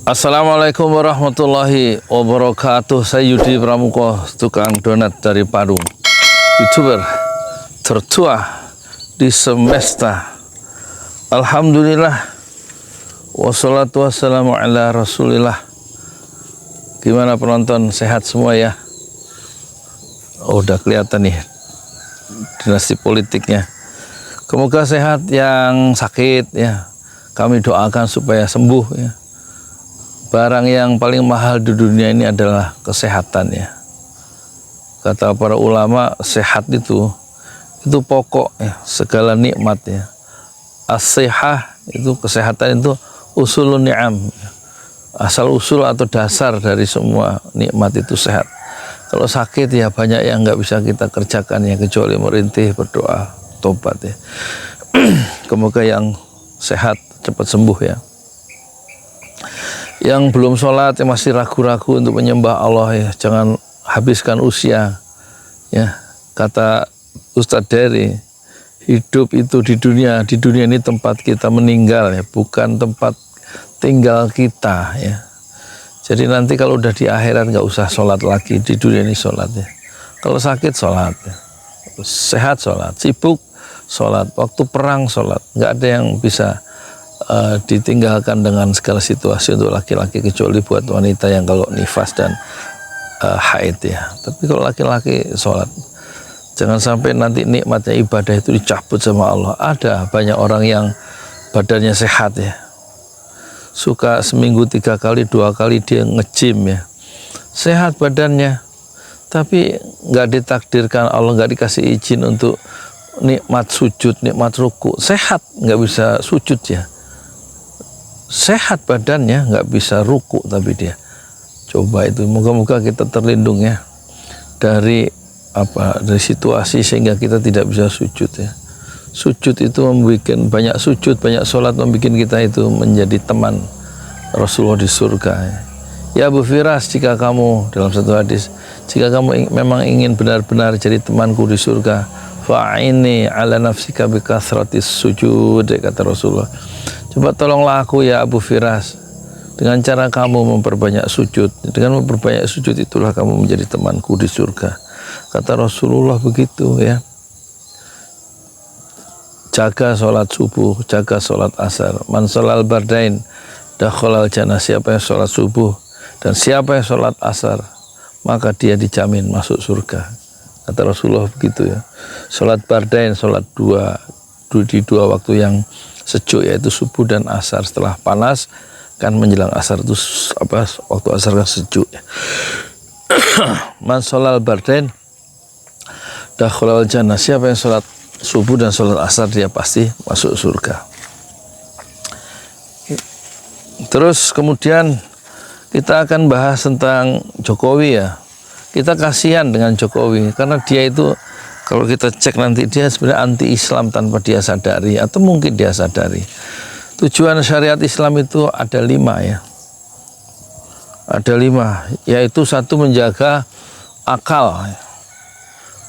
Assalamualaikum warahmatullahi wabarakatuh. Saya Yudi Pramuko, tukang donat dari Parung, YouTuber tertua di semesta. Alhamdulillah, wassalatu wassalamu ala rasulillah. Gimana penonton, sehat semua ya? Oh, udah kelihatan nih dinasti politiknya. Semoga sehat yang sakit ya. Kami doakan supaya sembuh ya. Barang yang paling mahal di dunia ini adalah kesehatan ya. Kata para ulama, sehat itu pokok ya, segala nikmat ya. As-sihah itu, kesehatan itu usulun ni'am. Asal usul atau dasar dari semua nikmat itu sehat. Kalau sakit ya banyak yang nggak bisa kita kerjakan ya, kecuali merintih, berdoa, tobat ya. Semoga yang sehat cepat sembuh ya. Yang belum sholat, yang masih ragu-ragu untuk menyembah Allah ya, jangan habiskan usia ya. Kata Ustadz Dery, hidup itu di dunia ini tempat kita meninggal ya, bukan tempat tinggal kita ya. Jadi nanti kalau udah di akhirat nggak usah sholat lagi, di dunia ini sholat ya. Kalau sakit sholat ya. Sehat sholat, sibuk sholat, waktu perang sholat, nggak ada yang bisa ditinggalkan dengan segala situasi untuk laki-laki, kecuali buat wanita yang kalau nifas dan haid ya. Tapi kalau laki-laki sholat, jangan sampai nanti nikmatnya ibadah itu dicabut sama Allah. Ada banyak orang yang badannya sehat ya, suka seminggu 3 kali 2 kali dia nge-gym ya, sehat badannya, tapi nggak ditakdirkan Allah, nggak dikasih izin untuk nikmat sujud, nikmat ruku. Sehat nggak bisa sujud ya, sehat badannya nggak bisa ruku, tapi dia coba itu. Moga-moga kita terlindung ya dari situasi sehingga kita tidak bisa sujud ya. Sujud itu membuat banyak sujud, banyak sholat, membuat kita itu menjadi teman Rasulullah di surga ya. Ya Abu Firas, jika kamu, dalam satu hadis, jika kamu memang ingin benar-benar jadi temanku di surga, fa'ini ala nafsika bi kathratis sujud, kata Rasulullah. Coba tolonglah aku ya Abu Firas, dengan cara kamu memperbanyak sujud. Dengan memperbanyak sujud itulah kamu menjadi temanku di surga, kata Rasulullah begitu ya. Jaga sholat subuh, jaga sholat asar. Man sholal bardain dakhalal jannah. Siapa yang sholat subuh dan siapa yang sholat asar, maka dia dijamin masuk surga, kata Rasulullah begitu ya. Sholat bardain, sholat di dua waktu yang sejuk, yaitu subuh dan asar. Setelah panas kan menjelang asar itu waktu asar kan sejuk ya. Man sholal bardain dakhalal jannah. Siapa yang sholat subuh dan sholat asar, dia pasti masuk surga. Terus kemudian kita akan bahas tentang Jokowi ya. Kita kasihan dengan Jokowi karena dia itu, kalau kita cek nanti, dia sebenarnya anti-Islam tanpa dia sadari, atau mungkin dia sadari. Tujuan syariat Islam itu ada 5 ya. Ada 5, yaitu 1, menjaga akal.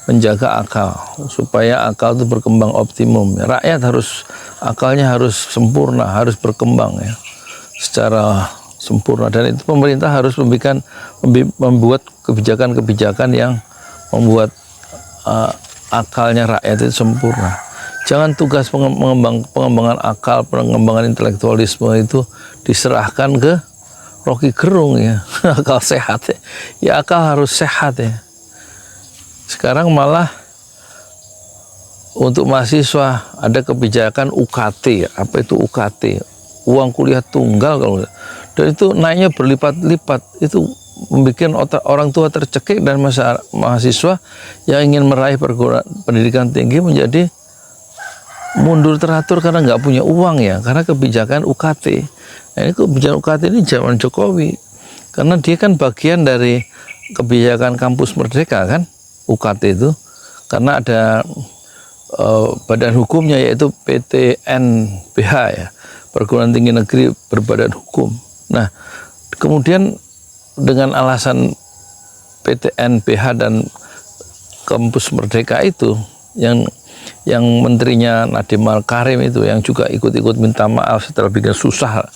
Menjaga akal, supaya akal itu berkembang optimum. Rakyat akalnya harus sempurna, harus berkembang ya, secara sempurna. Dan itu pemerintah harus membuat kebijakan-kebijakan yang membuat akalnya rakyat itu sempurna. Jangan tugas pengembangan akal, pengembangan intelektualisme itu diserahkan ke Rocky Gerung ya. Akal sehat ya, akal harus sehat ya. Sekarang malah untuk mahasiswa ada kebijakan UKT. Apa itu UKT? Uang kuliah tunggal kalau, dan itu naiknya berlipat-lipat. Itu membuat orang tua tercekik, dan mahasiswa yang ingin meraih pendidikan tinggi menjadi mundur teratur karena nggak punya uang ya, karena kebijakan UKT. Nah, ini kebijakan UKT ini zaman Jokowi, karena dia kan bagian dari kebijakan kampus merdeka kan, UKT itu, karena ada badan hukumnya, yaitu PTNBH ya, Perguruan Tinggi Negeri Berbadan Hukum. Nah, kemudian dengan alasan PTNBH dan kampus merdeka itu, yang menterinya Nadiem Makarim itu, yang juga ikut-ikut minta maaf setelah bikin susah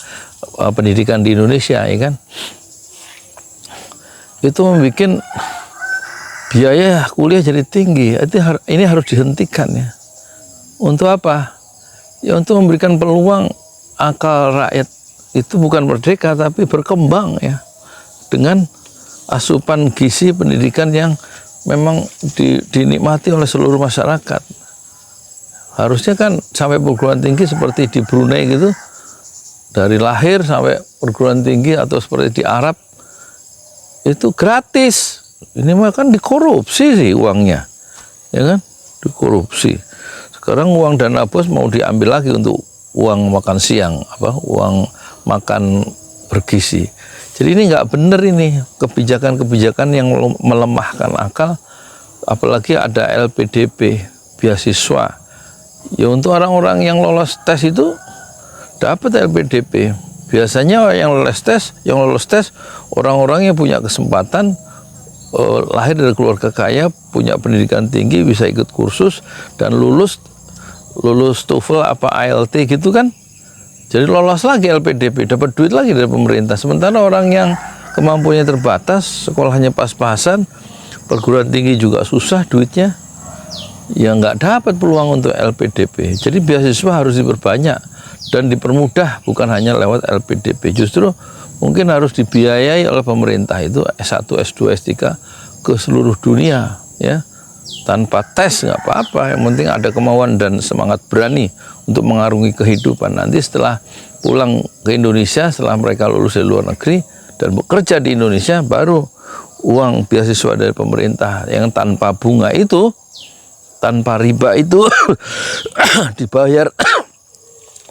pendidikan di Indonesia, ya kan, itu membuat biaya kuliah jadi tinggi. Ini harus dihentikan ya. Untuk apa? Ya untuk memberikan peluang akal rakyat itu bukan merdeka tapi berkembang ya, dengan asupan gizi pendidikan yang memang dinikmati oleh seluruh masyarakat. Harusnya kan sampai perguruan tinggi seperti di Brunei gitu, dari lahir sampai perguruan tinggi, atau seperti di Arab itu gratis. Ini mah kan dikorupsi sih uangnya, ya kan, dikorupsi. Sekarang uang dana bos mau diambil lagi untuk uang makan siang, uang makan bergizi. Jadi ini nggak benar, ini kebijakan-kebijakan yang melemahkan akal. Apalagi ada LPDP, beasiswa. Ya untuk orang-orang yang lolos tes itu dapat LPDP. Biasanya yang lolos tes orang-orang yang punya kesempatan, lahir dari keluarga kaya, punya pendidikan tinggi, bisa ikut kursus dan lulus TOEFL apa IELTS gitu kan. Jadi lolos lagi LPDP, dapat duit lagi dari pemerintah. Sementara orang yang kemampuannya terbatas, sekolahnya pas-pasan, perguruan tinggi juga susah duitnya, ya nggak dapat peluang untuk LPDP. Jadi beasiswa harus diperbanyak dan dipermudah, bukan hanya lewat LPDP. Justru mungkin harus dibiayai oleh pemerintah itu S1, S2, S3 ke seluruh dunia ya. Tanpa tes nggak apa-apa, yang penting ada kemauan dan semangat berani untuk mengarungi kehidupan. Nanti setelah pulang ke Indonesia, setelah mereka lulus dari luar negeri dan bekerja di Indonesia, baru uang beasiswa dari pemerintah yang tanpa bunga itu, tanpa riba itu dibayar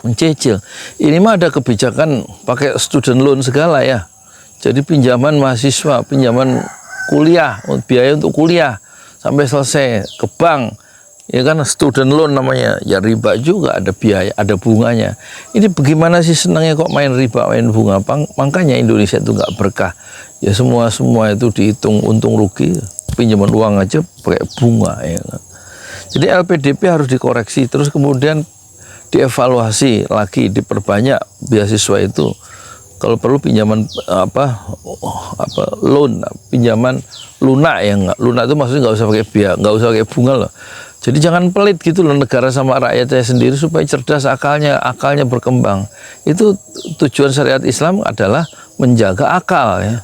mencicil. Ini mah ada kebijakan pakai student loan segala ya. Jadi pinjaman mahasiswa, pinjaman kuliah, biaya untuk kuliah sampai selesai ke bank, ya kan, student loan namanya. Ya riba juga, ada biaya, ada bunganya. Ini bagaimana sih senangnya kok main riba, main bunga? Makanya Indonesia itu nggak berkah. Ya semua itu dihitung untung rugi, pinjaman uang aja pakai bunga ya kan? Jadi LPDP harus dikoreksi, terus kemudian dievaluasi lagi, diperbanyak beasiswa itu. Kalau perlu pinjaman loan, pinjaman lunak ya, lunak itu maksudnya nggak usah pakai biaya, nggak usah pakai bunga loh. Jadi jangan pelit gitu loh negara sama rakyatnya sendiri, supaya cerdas akalnya berkembang. Itu tujuan syariat Islam adalah menjaga akal ya,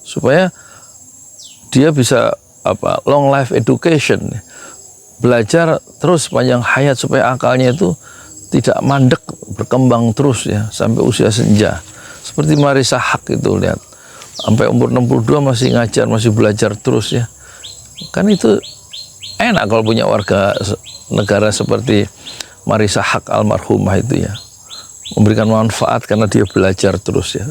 supaya dia bisa long life education, belajar terus sepanjang hayat supaya akalnya itu tidak mandek, berkembang terus ya sampai usia senja. Seperti Marissa Haque itu, lihat, sampai umur 62 masih ngajar, masih belajar terus ya. Kan itu enak kalau punya warga negara seperti Marissa Haque almarhumah itu ya. Memberikan manfaat karena dia belajar terus ya.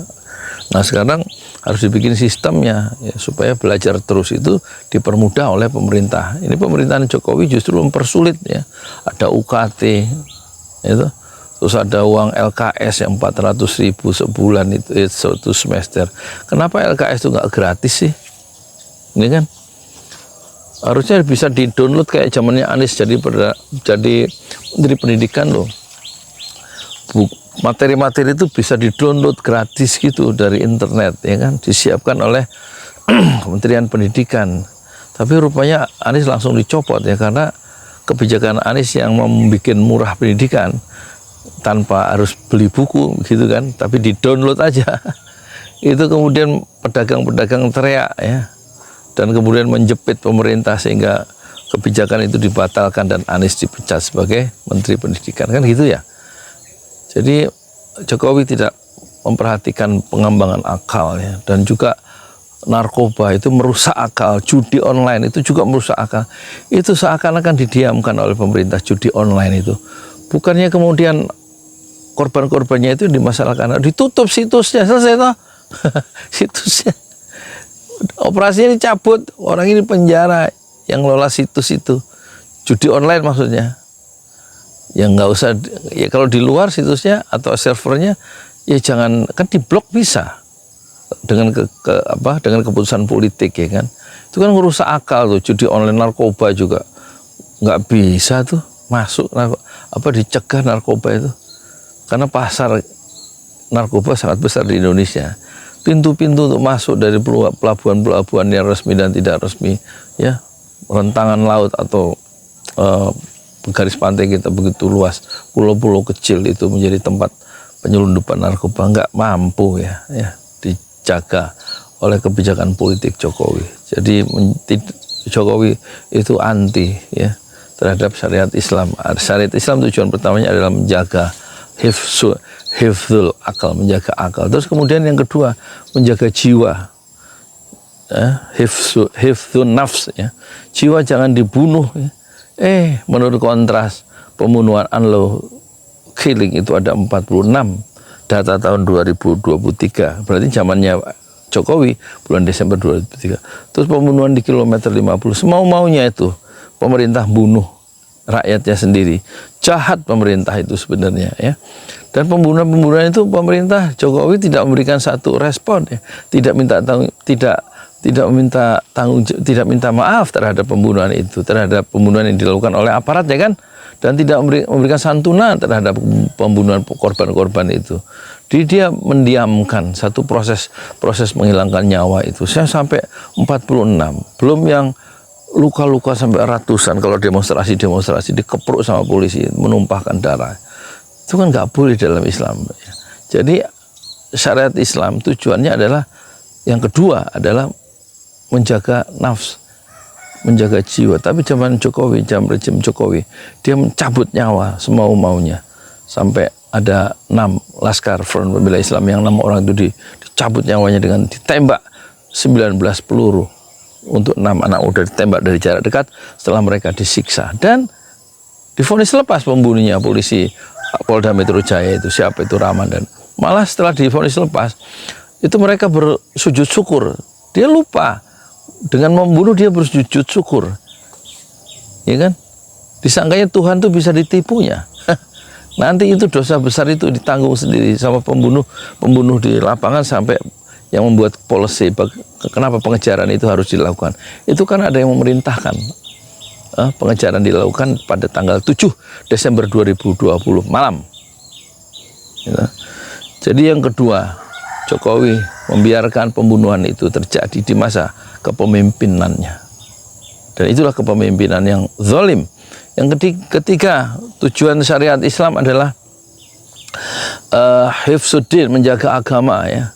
Nah sekarang harus dibikin sistemnya ya, supaya belajar terus itu dipermudah oleh pemerintah. Ini pemerintahan Jokowi justru mempersulit ya. Ada UKT itu, terus ada uang LKS yang 400.000 sebulan itu satu semester. Kenapa LKS itu nggak gratis sih? Ini kan harusnya bisa di-download kayak zamannya Anies jadi Menteri Pendidikan loh. Materi-materi itu bisa di-download gratis gitu dari internet ya kan, disiapkan oleh Kementerian Pendidikan. Tapi rupanya Anies langsung dicopot ya, karena kebijakan Anies yang membuat murah pendidikan tanpa harus beli buku gitu kan, tapi di-download aja. Itu kemudian pedagang-pedagang teriak ya, dan kemudian menjepit pemerintah sehingga kebijakan itu dibatalkan dan Anies dipecat sebagai Menteri Pendidikan, kan gitu ya. Jadi Jokowi tidak memperhatikan pengembangan akal ya, dan juga narkoba itu merusak akal, judi online itu juga merusak akal. Itu seakan-akan didiamkan oleh pemerintah, judi online itu. Bukannya kemudian korban-korbannya itu dimasalahkan, ditutup situsnya, selesai toh. Situsnya, operasinya dicabut, orang ini penjara yang ngelola situs itu, judi online maksudnya. Ya nggak usah, ya kalau di luar situsnya atau servernya ya jangan, kan diblok bisa dengan dengan keputusan politik ya kan. Itu kan merusak akal tuh, judi online, narkoba juga nggak bisa tuh masuk, dicegah narkoba itu, karena pasar narkoba sangat besar di Indonesia. Pintu-pintu untuk masuk dari pelabuhan-pelabuhan yang resmi dan tidak resmi, ya, rentangan laut atau garis pantai kita begitu luas, pulau-pulau kecil itu menjadi tempat penyelundupan narkoba, nggak mampu ya dijaga oleh kebijakan politik Jokowi. Jadi Jokowi itu anti ya terhadap syariat Islam. Syariat Islam tujuan pertamanya adalah menjaga hifzul akal, menjaga akal. Terus kemudian yang kedua, menjaga jiwa. Hifzun nafs ya. Jiwa jangan dibunuh ya. Menurut kontras pembunuhan unlawful killing itu ada 46 data tahun 2023. Berarti zamannya Jokowi bulan Desember 2023. Terus pembunuhan di kilometer 50 semau-maunya itu pemerintah bunuh rakyatnya sendiri. Jahat pemerintah itu sebenarnya ya. Dan pembunuhan itu pemerintah Jokowi tidak memberikan satu respon ya. Tidak minta maaf terhadap pembunuhan itu, terhadap pembunuhan yang dilakukan oleh aparat ya kan, dan tidak memberikan santunan terhadap pembunuhan korban-korban itu. Dia mendiamkan satu proses menghilangkan nyawa itu. Saya sampai 46, belum yang luka-luka sampai ratusan kalau demonstrasi dikepruk sama polisi, menumpahkan darah. Itu kan nggak boleh dalam Islam. Jadi syariat Islam tujuannya adalah yang kedua adalah menjaga nafs, menjaga jiwa. Tapi zaman Jokowi, zaman rejim Jokowi, dia mencabut nyawa semau-maunya. Sampai ada 6 Laskar Front Pembela Islam yang 6 orang itu dicabut nyawanya dengan ditembak 19 peluru. Untuk 6 anak muda ditembak dari jarak dekat setelah mereka disiksa. Dan divonis lepas pembunuhnya, polisi Polda Metro Jaya itu, siapa itu, Rahman. Dan malah setelah divonis lepas, itu mereka bersujud syukur. Dia lupa. Dengan membunuh dia bersujud syukur, ya kan? Disangkanya Tuhan tuh bisa ditipunya. Nanti itu dosa besar itu ditanggung sendiri sama pembunuh di lapangan, sampai yang membuat policy kenapa pengejaran itu harus dilakukan. Itu kan ada yang memerintahkan pengejaran dilakukan pada tanggal 7 Desember 2020 malam. Ya. Jadi yang kedua, Jokowi membiarkan pembunuhan itu terjadi di masa kepemimpinannya. Dan itulah kepemimpinan yang zalim. Yang ketiga, tujuan syariat Islam adalah hifzuddin, menjaga agama ya.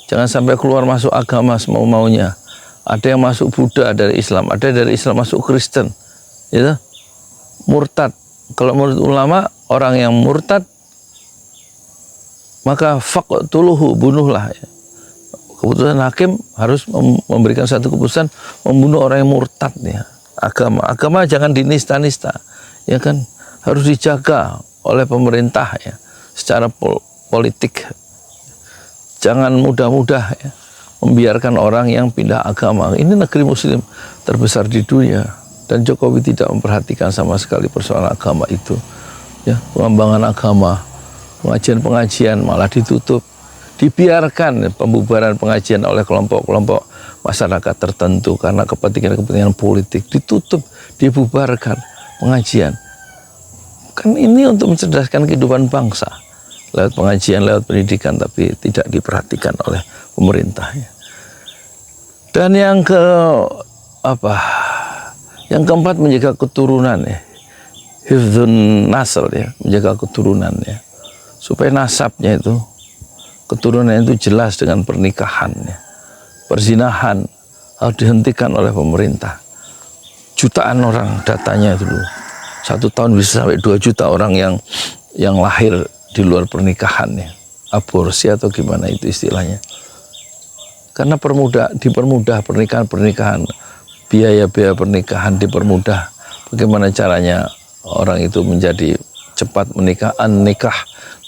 Jangan sampai keluar masuk agama semau-maunya. Ada yang masuk Buddha dari Islam, ada dari Islam masuk Kristen. Ya. Murtad. Kalau menurut ulama, orang yang murtad maka faqtuluhu, bunuhlah ya. Keputusan hakim harus memberikan satu keputusan membunuh orang yang murtad ya. Agama jangan dinista-nista, ya kan, harus dijaga oleh pemerintah ya, secara politik. Jangan mudah-mudah ya, membiarkan orang yang pindah agama. Ini negeri Muslim terbesar di dunia, dan Jokowi tidak memperhatikan sama sekali persoalan agama itu. Ya, pengembangan agama, pengajian-pengajian malah ditutup. Dibiarkan pembubaran pengajian oleh kelompok-kelompok masyarakat tertentu karena kepentingan-kepentingan politik, ditutup, dibubarkan pengajian. Kan ini untuk mencerdaskan kehidupan bangsa lewat pengajian, lewat pendidikan, tapi tidak diperhatikan oleh pemerintahnya. Dan yang keempat, menjaga keturunan ya, hifdzun nasl ya, menjaga keturunan ya, supaya nasabnya itu, keturunan itu jelas dengan pernikahan ya. Perzinahan harus dihentikan oleh pemerintah. Jutaan orang datanya dulu, 1 tahun bisa sampai 2 juta orang yang lahir di luar pernikahan ya. Aborsi atau gimana itu istilahnya. Karena dipermudah pernikahan, biaya-biaya pernikahan dipermudah. Bagaimana caranya orang itu menjadi cepat menikah, nikah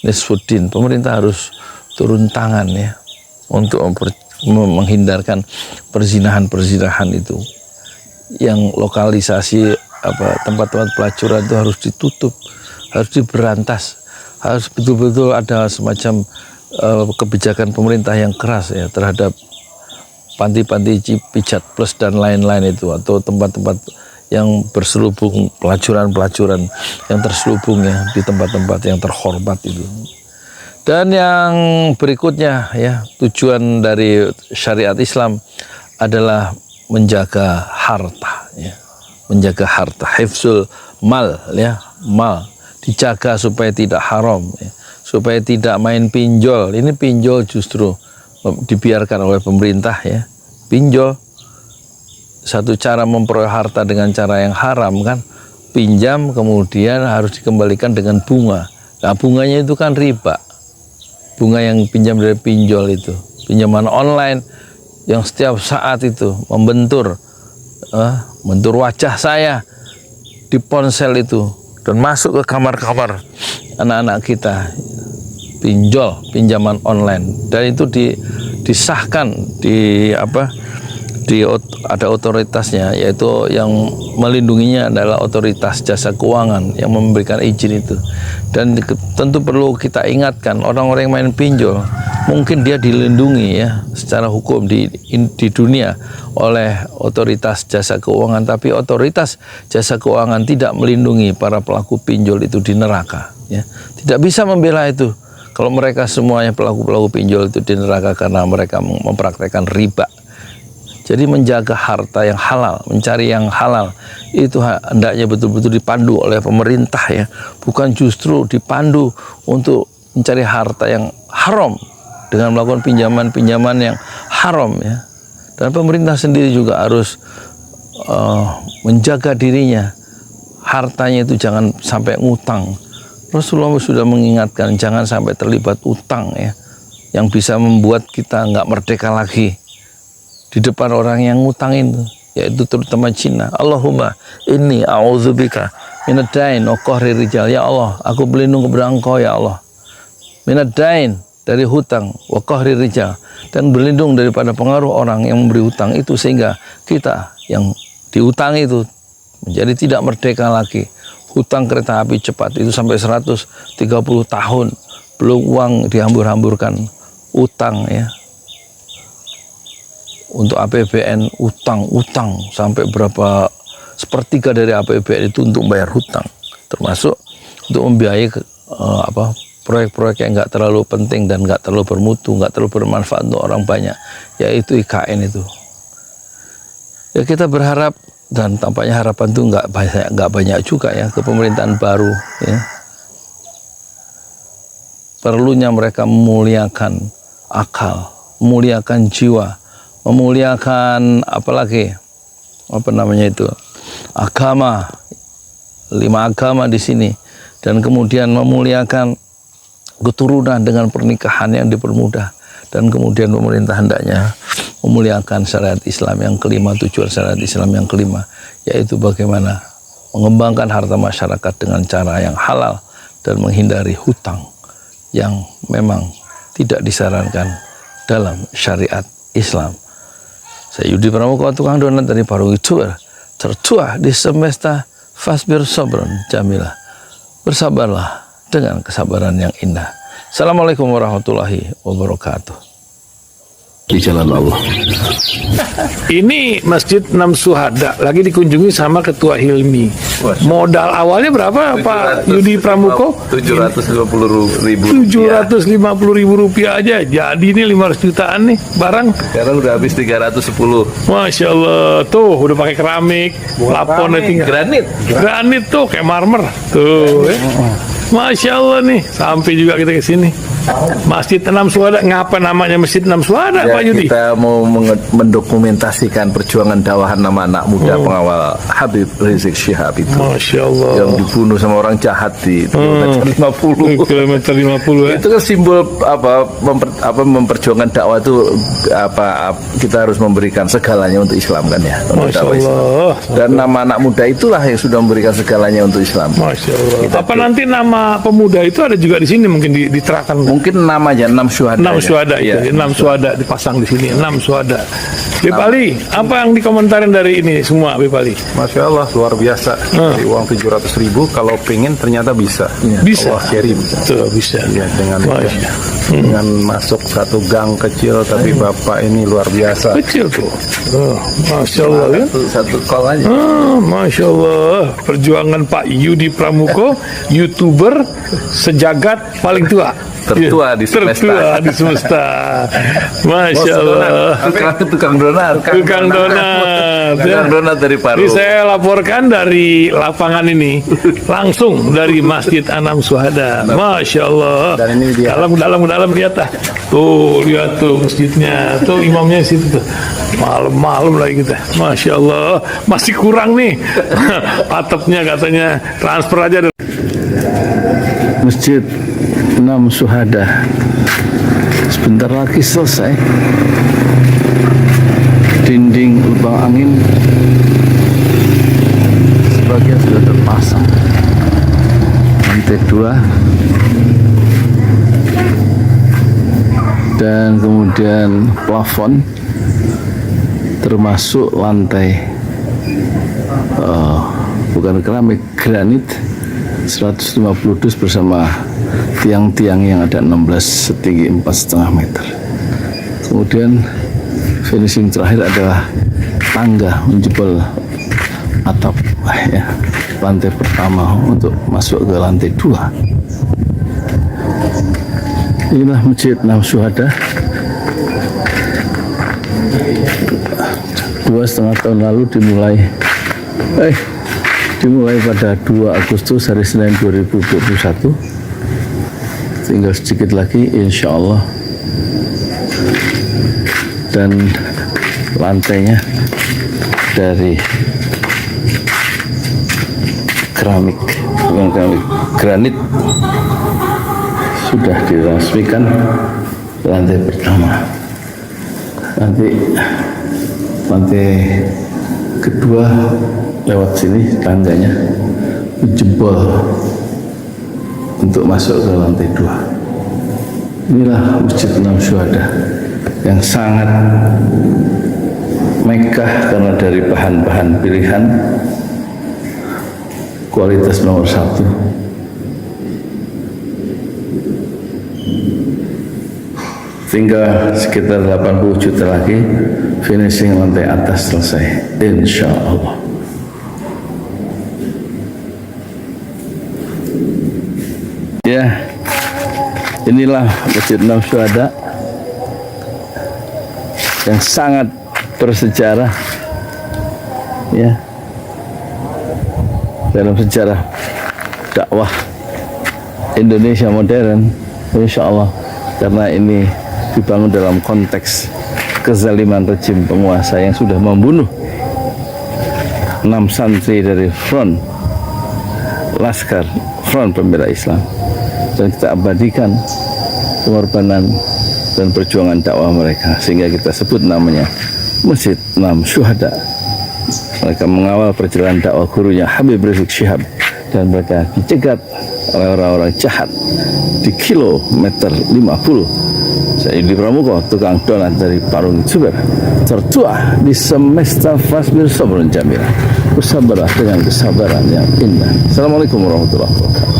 nisfuddin. Pemerintah harus turun tangan ya untuk menghindarkan perzinahan itu. Yang lokalisasi tempat-tempat pelacuran itu harus ditutup, harus diberantas, harus betul-betul ada semacam kebijakan pemerintah yang keras ya terhadap panti-panti pijat plus dan lain-lain itu, atau tempat-tempat yang berselubung, pelacuran yang terselubung ya di tempat-tempat yang terhormat itu. Dan yang berikutnya ya, tujuan dari syariat Islam adalah menjaga harta ya. Menjaga harta, hifzul mal ya, mal dijaga supaya tidak haram ya. Supaya tidak main pinjol. Ini pinjol justru dibiarkan oleh pemerintah ya. Pinjol satu cara memperoleh harta dengan cara yang haram kan, pinjam kemudian harus dikembalikan dengan bunga. Nah, bunganya itu kan riba. Bunga yang pinjam dari pinjol itu, pinjaman online yang setiap saat itu membentur wajah saya di ponsel itu dan masuk ke kamar-kamar anak-anak kita, pinjaman online, dan itu disahkan ada otoritasnya, yaitu yang melindunginya adalah otoritas jasa keuangan yang memberikan izin itu. Dan tentu perlu kita ingatkan orang-orang yang main pinjol, mungkin dia dilindungi ya secara hukum di dunia oleh otoritas jasa keuangan, tapi otoritas jasa keuangan tidak melindungi para pelaku pinjol itu di neraka ya. Tidak bisa membela itu kalau mereka semuanya pelaku-pelaku pinjol itu di neraka karena mereka mempraktekkan riba. Jadi menjaga harta yang halal, mencari yang halal, itu hendaknya betul-betul dipandu oleh pemerintah ya. Bukan justru dipandu untuk mencari harta yang haram dengan melakukan pinjaman-pinjaman yang haram ya. Dan pemerintah sendiri juga harus menjaga dirinya, hartanya itu jangan sampai ngutang. Rasulullah sudah mengingatkan jangan sampai terlibat utang ya, yang bisa membuat kita nggak merdeka lagi di depan orang yang ngutangin, yaitu terutama Cina. Allahumma inni a'udzubika minadain wa qahri rijal. Ya Allah, aku berlindung kepada Engkau ya Allah. Minadain, dari hutang, wa qahri rijal, dan berlindung daripada pengaruh orang yang memberi hutang itu sehingga kita yang diutangi itu menjadi tidak merdeka lagi. Hutang kereta api cepat itu sampai 130 tahun belum uang dihambur-hamburkan, utang ya. Untuk APBN utang sampai berapa sepertiga dari APBN itu untuk bayar hutang, termasuk untuk membiayai proyek-proyek yang nggak terlalu penting dan nggak terlalu bermutu, nggak terlalu bermanfaat untuk orang banyak, yaitu IKN itu. Ya kita berharap, dan tampaknya harapan itu nggak banyak juga ya ke pemerintahan baru ya. Perlunya mereka memuliakan akal, memuliakan jiwa, memuliakan agama, 5 agama di sini, dan kemudian memuliakan keturunan dengan pernikahan yang dipermudah, dan kemudian pemerintah hendaknya memuliakan syariat Islam yang kelima. Tujuan syariat Islam yang kelima yaitu bagaimana mengembangkan harta masyarakat dengan cara yang halal dan menghindari hutang yang memang tidak disarankan dalam syariat Islam. Saya Yudi Pramuka, tukang donat dari Parung Ituer, tertua di semesta, fasbir sabran jamilah. Bersabarlah dengan kesabaran yang indah. Assalamualaikum warahmatullahi wabarakatuh. Di jalan Allah. Ini Masjid 6 Syuhada lagi dikunjungi sama Ketua Hilmi. Modal awalnya berapa Pak Yudi Pramuko? 750.000. 750.000 rupiah aja. Jadi ini 500 jutaan nih barang. Sekarang udah habis 310. Masya Allah, tuh udah pakai keramik, plafonnya tinggal granit tuh kayak marmer tuh. Masya Allah nih, sampai juga kita ke sini. Masjid 6 Syuhada, ngapa namanya Masjid 6 Syuhada Ya, Pak Yudi? kita mau mendokumentasikan perjuangan dakwah nama anak muda pengawal Habib Rizik Syihab itu. Masya Allah. Yang dibunuh sama orang jahat di kilometer 50. Kilometer 50 ya. Itu kan simbol memperjuangkan dakwah itu kita harus memberikan segalanya untuk Islam kan ya. Untuk Masya dakwah Islam. Allah. Dan nama anak muda itulah yang sudah memberikan segalanya untuk Islam. Masya Allah. Apa nanti nama pemuda itu ada juga di sini mungkin diterangkan? Mungkin namanya 6 Syuhada. 6 Syuhada ya. itu, 6 Syuhada dipasang di sini, 6 Syuhada. Bip Ali, apa yang dikomentarin dari ini semua, Bip Ali? Masya Allah, luar biasa. Dari uang 700.000, kalau pengen ternyata bisa. Bisa. Allah kirim. Tuh, bisa. Ya, dengan Masya. dengan masuk satu gang kecil, tapi Bapak ini luar biasa. Kecil tuh. Masya Allah ya. Satu call aja. Masya Allah. Perjuangan Pak Yudi Pramuko, YouTuber sejagat paling tua. Tertua di semesta. Tertua di semesta. Masya Allah. Tukang donat. Tukang donat. Tukang donat dari Paru. Ini saya laporkan dari lapangan ini, langsung dari Masjid Anam Syuhada. Masya Allah. Dan ini dia. Dalam lihat ah. Tuh lihat tuh masjidnya. Tuh imamnya situ tuh. Malam-malam lagi kita. Masya Allah. Masih kurang nih. Atapnya katanya transfer aja. Masjid Anam Syuhada sebentar lagi selesai. Dinding lubang angin sebagian sudah terpasang, lantai 2 dan kemudian plafon termasuk lantai bukan keramik, granit 150 dus bersama tiang-tiang yang ada 16 setinggi 4,5 meter. Kemudian finishing terakhir adalah tangga menjebol atap ya, lantai pertama untuk masuk ke lantai 2. Inilah Masjid Anam Syuhada. 2,5 tahun lalu dimulai pada 2 Agustus hari Senin 2021. Tinggal sedikit lagi insya Allah, dan lantainya dari keramik, bukan keramik, granit sudah diresmikan lantai pertama. Nanti lantai kedua lewat sini tangganya jebol untuk masuk ke lantai 2. Inilah Masjid Anam Syuhada yang sangat megah karena dari bahan-bahan pilihan, kualitas nomor 1. Tinggal sekitar 80 juta lagi finishing lantai atas selesai insya Allah. Ya, inilah Masjid Anam Syuhada yang sangat bersejarah ya dalam sejarah dakwah Indonesia modern, insya Allah, karena ini dibangun dalam konteks kezaliman rejim penguasa yang sudah membunuh 6 santri dari front Laskar Front Pembela Islam, dan kita abadikan pengorbanan dan perjuangan dakwah mereka sehingga kita sebut namanya Masjid Anam Syuhada. Mereka mengawal perjalanan dakwah gurunya Habib Rizik Syihab, dan mereka dicegat oleh orang-orang jahat di kilometer 50. Saya Yudi Pramuko, tukang donat dari Parung Juber, tertua di semesta fasbir sabrun jamila. Bersabarlah dengan kesabaran yang indah. Assalamualaikum warahmatullahi wabarakatuh.